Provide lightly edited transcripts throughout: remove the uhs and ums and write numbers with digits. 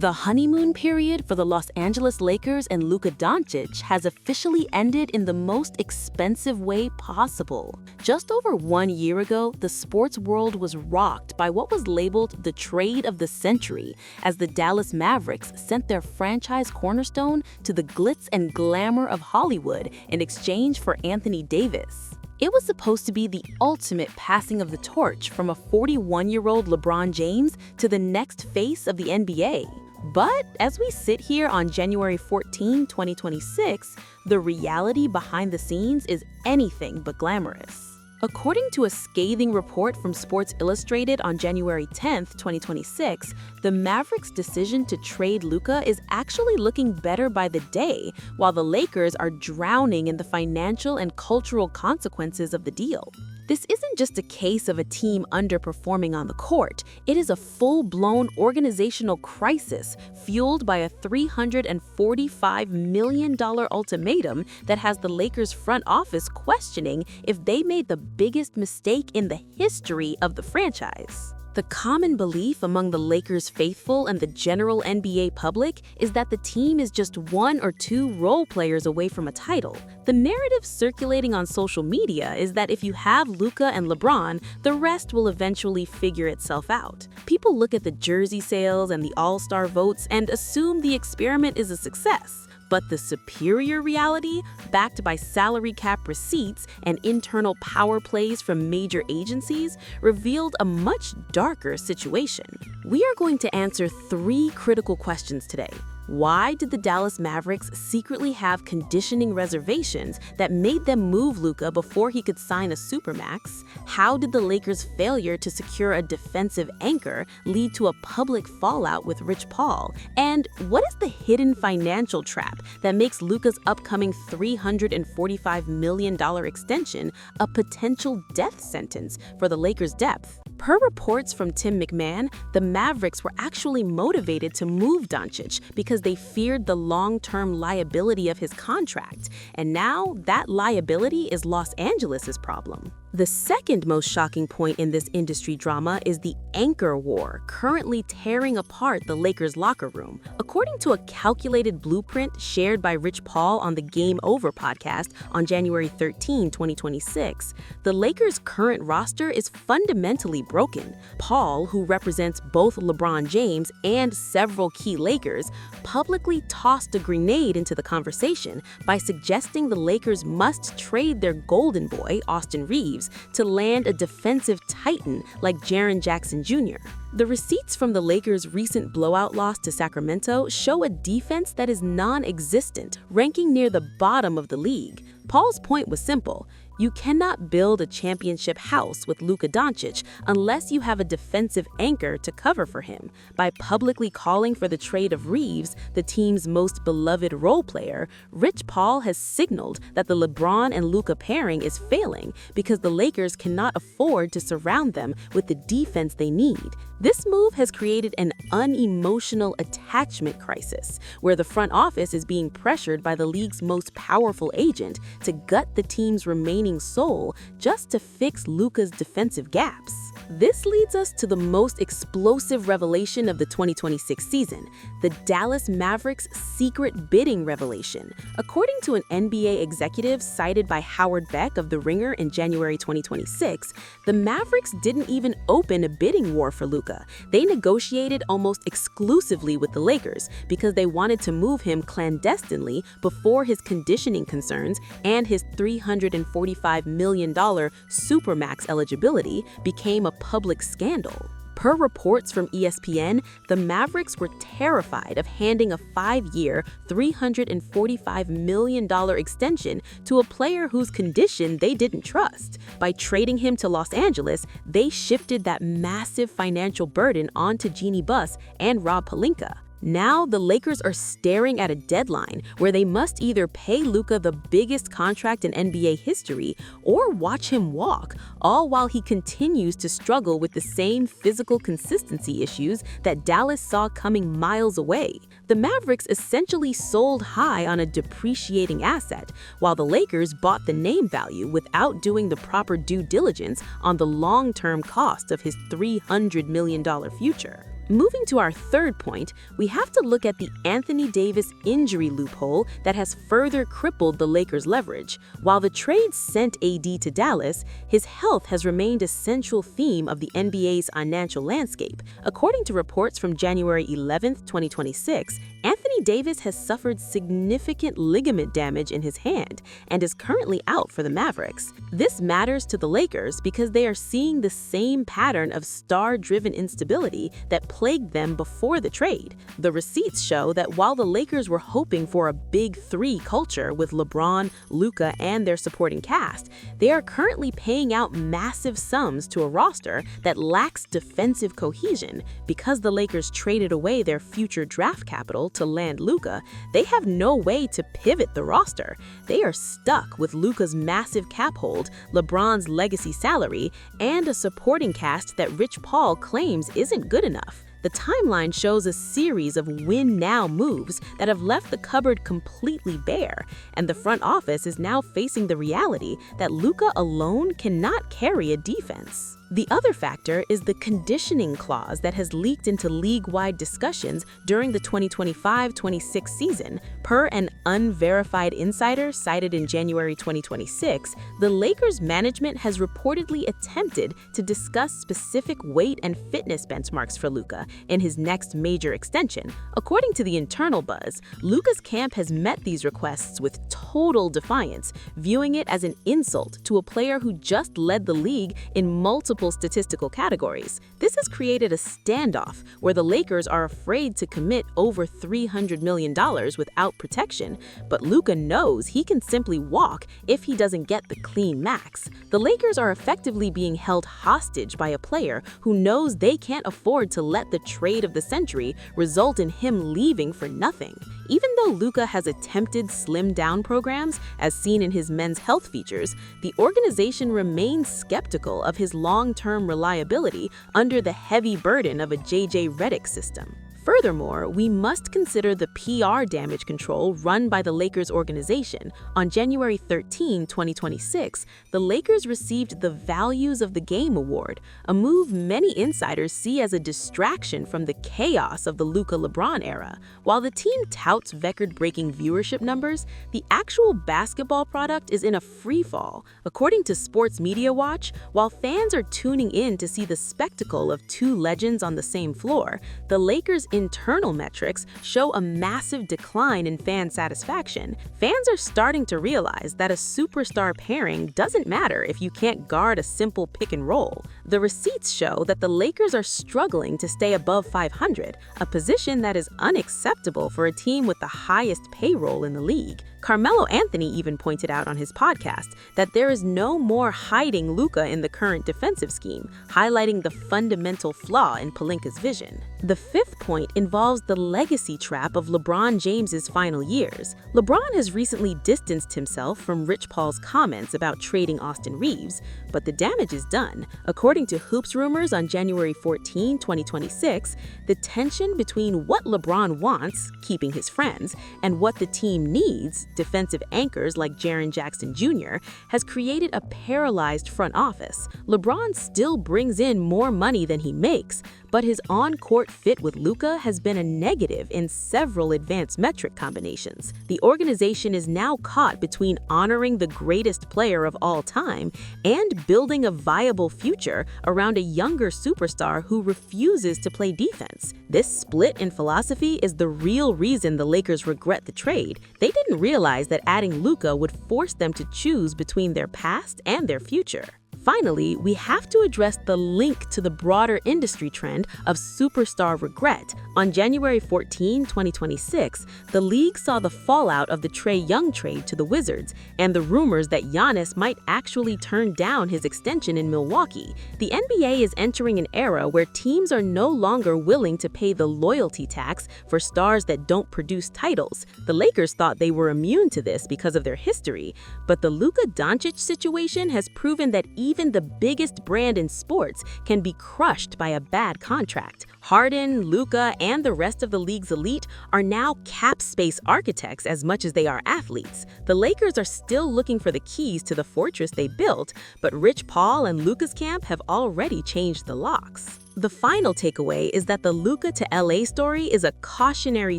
The honeymoon period for the Los Angeles Lakers and Luka Doncic has officially ended in the most expensive way possible. Just over 1 year ago, the sports world was rocked by what was labeled the trade of the century as the Dallas Mavericks sent their franchise cornerstone to the glitz and glamour of Hollywood in exchange for Anthony Davis. It was supposed to be the ultimate passing of the torch from a 41-year-old LeBron James to the next face of the NBA. But as we sit here on January 14, 2026, the reality behind the scenes is anything but glamorous. According to a scathing report from Sports Illustrated on January 10, 2026, the Mavericks' decision to trade Luka is actually looking better by the day, while the Lakers are drowning in the financial and cultural consequences of the deal. This isn't just a case of a team underperforming on the court. It is a full-blown organizational crisis fueled by a $345 million ultimatum that has the Lakers' front office questioning if they made the biggest mistake in the history of the franchise. The common belief among the Lakers faithful and the general NBA public is that the team is just 1 or 2 role players away from a title. The narrative circulating on social media is that if you have Luka and LeBron, the rest will eventually figure itself out. People look at the jersey sales and the All-Star votes and assume the experiment is a success. But the superior reality, backed by salary cap receipts and internal power plays from major agencies, revealed a much darker situation. We are going to answer 3 critical questions today. Why did the Dallas Mavericks secretly have conditioning reservations that made them move Luka before he could sign a supermax? How did the Lakers' failure to secure a defensive anchor lead to a public fallout with Rich Paul? And what is the hidden financial trap that makes Luka's upcoming $345 million extension a potential death sentence for the Lakers' depth? Per reports from Tim McMahon, the Mavericks were actually motivated to move Doncic because they feared the long-term liability of his contract, and now that liability is Los Angeles' problem. The second most shocking point in this industry drama is the anchor war currently tearing apart the Lakers' locker room. According to a calculated blueprint shared by Rich Paul on the Game Over podcast on January 13, 2026, the Lakers' current roster is fundamentally broken. Paul, who represents both LeBron James and several key Lakers, publicly tossed a grenade into the conversation by suggesting the Lakers must trade their golden boy, Austin Reeves, to land a defensive titan like Jaren Jackson Jr. The receipts from the Lakers' recent blowout loss to Sacramento show a defense that is non-existent, ranking near the bottom of the league. Paul's point was simple. You cannot build a championship house with Luka Doncic unless you have a defensive anchor to cover for him. By publicly calling for the trade of Reeves, the team's most beloved role player, Rich Paul has signaled that the LeBron and Luka pairing is failing because the Lakers cannot afford to surround them with the defense they need. This move has created an unemotional attachment crisis, where the front office is being pressured by the league's most powerful agent to gut the team's remaining soul just to fix Luka's defensive gaps. This leads us to the most explosive revelation of the 2026 season, the Dallas Mavericks' secret bidding revelation. According to an NBA executive cited by Howard Beck of The Ringer in January 2026, the Mavericks didn't even open a bidding war for Luka. They negotiated almost exclusively with the Lakers because they wanted to move him clandestinely before his conditioning concerns and his $345 million supermax eligibility became a public scandal. Per reports from ESPN, the Mavericks were terrified of handing a 5-year, $345 million extension to a player whose condition they didn't trust. By trading him to Los Angeles, they shifted that massive financial burden onto Jeanie Buss and Rob Pelinka. Now, the Lakers are staring at a deadline where they must either pay Luka the biggest contract in NBA history or watch him walk, all while he continues to struggle with the same physical consistency issues that Dallas saw coming miles away. The Mavericks essentially sold high on a depreciating asset, while the Lakers bought the name value without doing the proper due diligence on the long-term cost of his $300 million future. Moving to our third point, we have to look at the Anthony Davis injury loophole that has further crippled the Lakers' leverage. While the trade sent AD to Dallas, his health has remained a central theme of the NBA's financial landscape. According to reports from January 11, 2026, Anthony Davis has suffered significant ligament damage in his hand and is currently out for the Mavericks. This matters to the Lakers because they are seeing the same pattern of star-driven instability that plagued them before the trade. The receipts show that while the Lakers were hoping for a big three culture with LeBron, Luka, and their supporting cast, they are currently paying out massive sums to a roster that lacks defensive cohesion. Because the Lakers traded away their future draft capital to land Luka, they have no way to pivot the roster. They are stuck with Luka's massive cap hold, LeBron's legacy salary, and a supporting cast that Rich Paul claims isn't good enough. The timeline shows a series of win-now moves that have left the cupboard completely bare, and the front office is now facing the reality that Luka alone cannot carry a defense. The other factor is the conditioning clause that has leaked into league-wide discussions during the 2025-26 season. Per an unverified insider cited in January 2026, the Lakers management has reportedly attempted to discuss specific weight and fitness benchmarks for Luka in his next major extension. According to the internal buzz, Luka's camp has met these requests with total defiance, viewing it as an insult to a player who just led the league in multiple statistical categories. This has created a standoff where the Lakers are afraid to commit over $300 million without protection, but Luka knows he can simply walk if he doesn't get the clean max. The Lakers are effectively being held hostage by a player who knows they can't afford to let the trade of the century result in him leaving for nothing. Even though Luka has attempted slimmed-down programs, as seen in his men's health features, the organization remains skeptical of his long-term reliability under the heavy burden of a J.J. Redick system. Furthermore, we must consider the PR damage control run by the Lakers organization. On January 13, 2026, the Lakers received the Values of the Game award, a move many insiders see as a distraction from the chaos of the Luka-LeBron era. While the team touts record-breaking viewership numbers, the actual basketball product is in a free-fall. According to Sports Media Watch, while fans are tuning in to see the spectacle of two legends on the same floor, the Lakers' internal metrics show a massive decline in fan satisfaction. Fans are starting to realize that a superstar pairing doesn't matter if you can't guard a simple pick and roll. The receipts show that the Lakers are struggling to stay above 500, a position that is unacceptable for a team with the highest payroll in the league. Carmelo Anthony even pointed out on his podcast that there is no more hiding Luka in the current defensive scheme, highlighting the fundamental flaw in Pelinka's vision. The fifth point involves the legacy trap of LeBron James's final years. LeBron has recently distanced himself from Rich Paul's comments about trading Austin Reeves, but the damage is done. According to Hoops Rumors on January 14, 2026, the tension between what LeBron wants, keeping his friends, and what the team needs, defensive anchors like Jaren Jackson Jr., has created a paralyzed front office. LeBron still brings in more money than he makes, but his on-court fit with Luka has been a negative in several advanced metric combinations. The organization is now caught between honoring the greatest player of all time and building a viable future around a younger superstar who refuses to play defense. This split in philosophy is the real reason the Lakers regret the trade. They didn't realize that adding Luka would force them to choose between their past and their future. Finally, we have to address the link to the broader industry trend of superstar regret. On January 14, 2026, the league saw the fallout of the Trae Young trade to the Wizards and the rumors that Giannis might actually turn down his extension in Milwaukee. The NBA is entering an era where teams are no longer willing to pay the loyalty tax for stars that don't produce titles. The Lakers thought they were immune to this because of their history, but the Luka Doncic situation has proven that even the biggest brand in sports can be crushed by a bad contract. Harden, Luka, and the rest of the league's elite are now cap space architects as much as they are athletes. The Lakers are still looking for the keys to the fortress they built, but Rich Paul and Luka's camp have already changed the locks. The final takeaway is that the Luka to LA story is a cautionary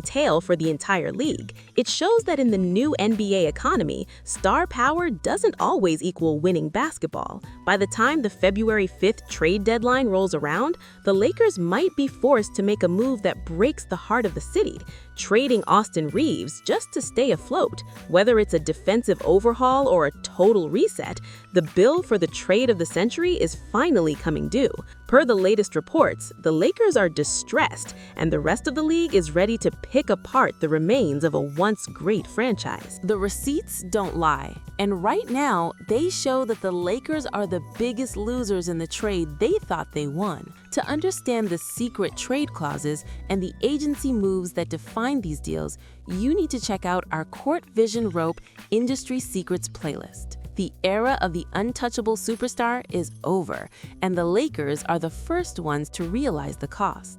tale for the entire league. It shows that in the new NBA economy, star power doesn't always equal winning basketball. By the time the February 5th trade deadline rolls around, the Lakers might be forced to make a move that breaks the heart of the city, trading Austin Reeves just to stay afloat. Whether it's a defensive overhaul or a total reset, the bill for the trade of the century is finally coming due. Per the latest reports, the Lakers are distressed, and the rest of the league is ready to pick apart the remains of a once great franchise. The receipts don't lie, and right now, they show that the Lakers are the biggest losers in the trade they thought they won. To understand the secret trade clauses and the agency moves that define these deals, you need to check out our Court Vision Rope Industry Secrets playlist. The era of the untouchable superstar is over, and the Lakers are the first ones to realize the cost.